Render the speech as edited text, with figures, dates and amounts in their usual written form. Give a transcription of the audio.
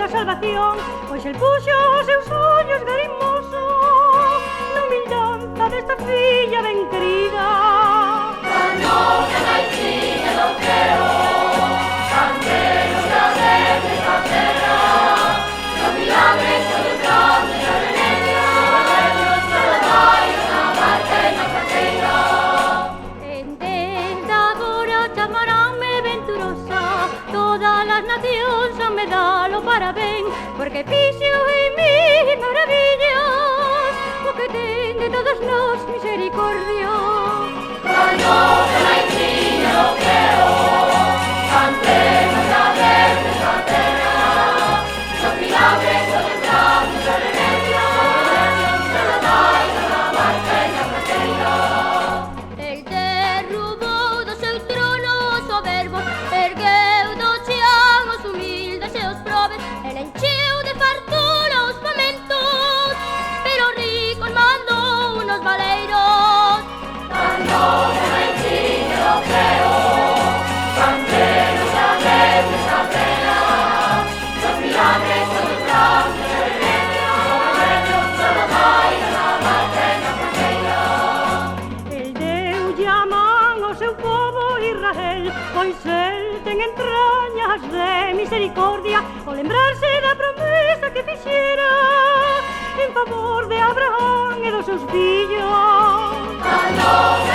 da salvación, pois el puxo os seus ollos garimosos na humildanza desta filla ben querida. Canosa gaitiña do creo, canderos da verde da terra, los milagres do grande da Venecia, solo vai na barca e na prateira. Desde agora chamaranme venturosa, todas as nacións a me dalo parabén, porque fixo en mí maravillas, o que ten de todos nós misericordia. Canosa gaitiña do creo, canderos da verde da terra, los milagres do grande da Venecia, solo vai na barca e na prateira. El derrubou do seu trono os soberbos, ergueu do chan os humildes e os probes, el encheu de fartura os famentos, pero ricos mandou unos valeiros. Canosa gaitiña do creo, canderos da verde da terra, los milagres do grande da Venecia, solo vai na barca e na prateira. El deulle a man ao seu povo Israel, pois el ten entrañas de misericordia, ao lembrarse da promesa que fixera en favor de Abraham e dos seus fillos. Canosa